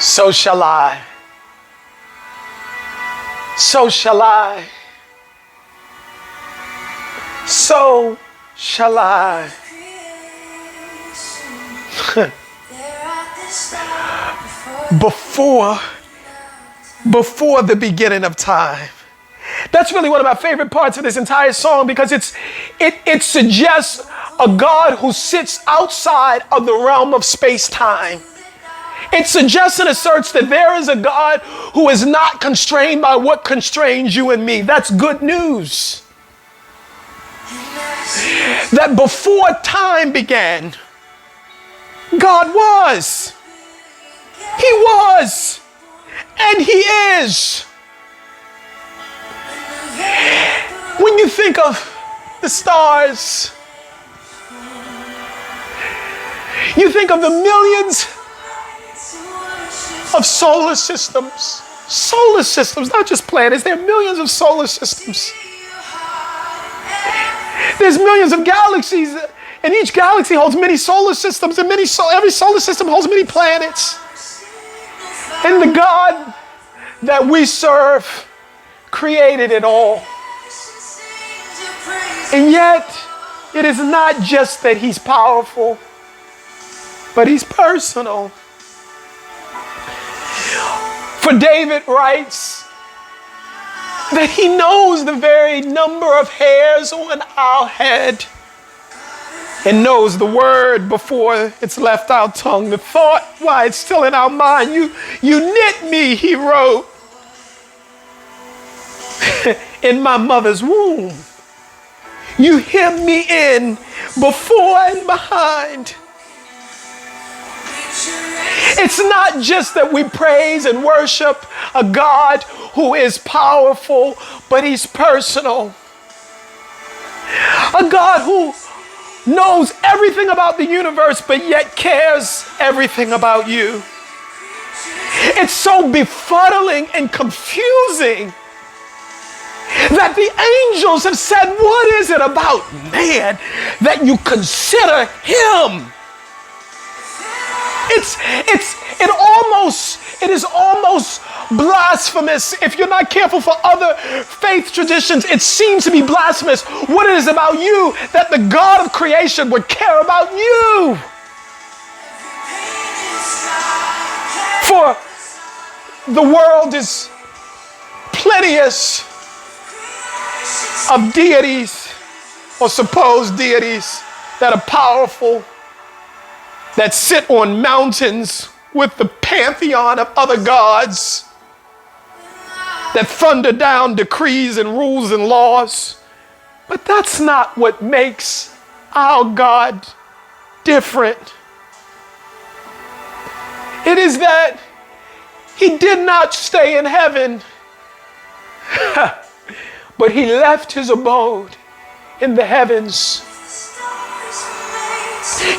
So shall I. So shall I. So shall I. Before the beginning of time. That's really one of my favorite parts of this entire song, because it suggests a God who sits outside of the realm of space-time. It suggests and asserts that there is a God who is not constrained by what constrains you and me. That's good news. That before time began, God was. He was. And He is. When you think of the stars, you think of the millions of solar systems. Solar systems, not just planets. There are millions of solar systems. There's millions of galaxies, and each galaxy holds many solar systems, and every solar system holds many planets. And the God that we serve created it all. And yet, it is not just that He's powerful, but He's personal. For David writes that He knows the very number of hairs on our head, and knows the word before it's left our tongue, the thought while it's still in our mind. You knit me, He wrote, in my mother's womb. You hem me in before and behind. It's not just that we praise and worship a God who is powerful, but He's personal. A God who knows everything about the universe, but yet cares everything about you. It's so befuddling and confusing that the angels have said, what is it about man that you consider him? It is almost blasphemous. If you're not careful for other faith traditions, it seems to be blasphemous what it is about you that the God of creation would care about you. For the world is plenteous of deities or supposed deities that are powerful, that sit on mountains with the pantheon of other gods, that thunder down decrees and rules and laws. But that's not what makes our God different. It is that He did not stay in heaven, but He left His abode in the heavens,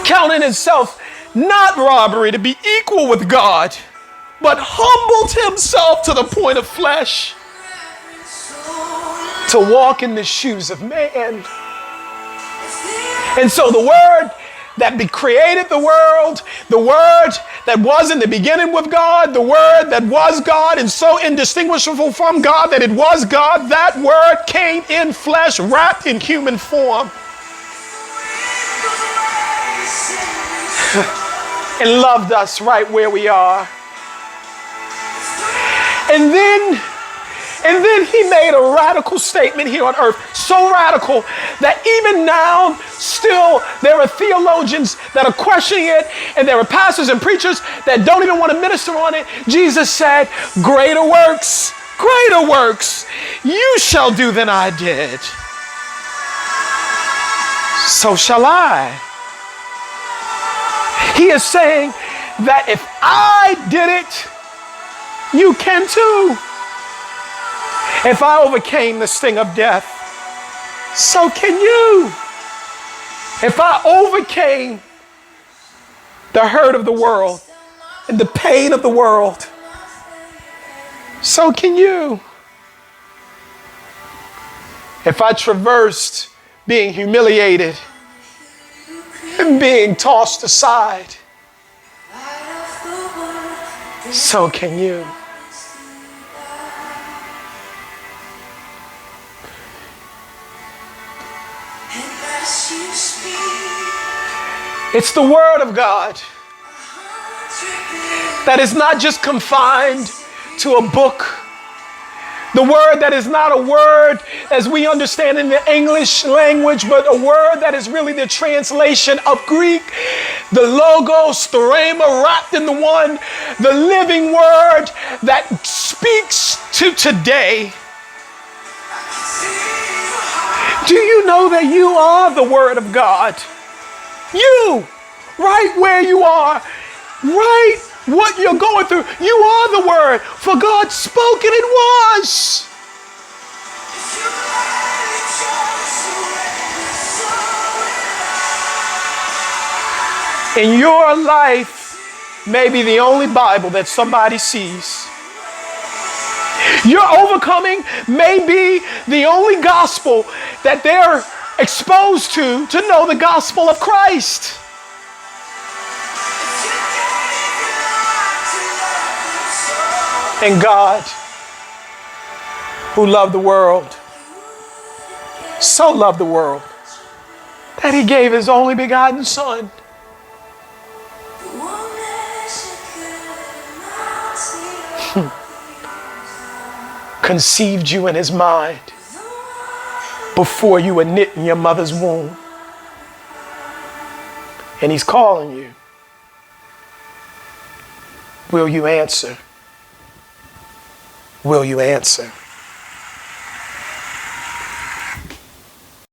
counting Himself not robbery to be equal with God, but humbled Himself to the point of flesh to walk in the shoes of man. And so the Word that created the world, the Word that was in the beginning with God, the Word that was God and so indistinguishable from God that it was God, that Word came in flesh, wrapped in human form, and loved us right where we are. And then He made a radical statement here on earth, so radical that even now still there are theologians that are questioning it, and there are pastors and preachers that don't even want to minister on it. Jesus said, greater works you shall do than I did. So shall I. He is saying that if I did it, you can too. If I overcame the sting of death, so can you. If I overcame the hurt of the world and the pain of the world, so can you. If I traversed being humiliated and being tossed aside, So can you. It's the Word of God that is not just confined to a book. The word that is not a word as we understand in the English language, but a word that is really the translation of Greek. The logos, the rhema, wrapped in the one, the living word that speaks to today. Do you know that you are the Word of God? You, right where you are, right what you're going through, you are the Word. For God spoke and it was. In your life may be the only Bible that somebody sees. Your overcoming may be the only gospel that they're exposed to know the gospel of Christ. And God, who loved the world, so loved the world, that he gave his only begotten Son. Conceived you in his mind before you were knit in your mother's womb. And he's calling you. Will you answer? Will you answer?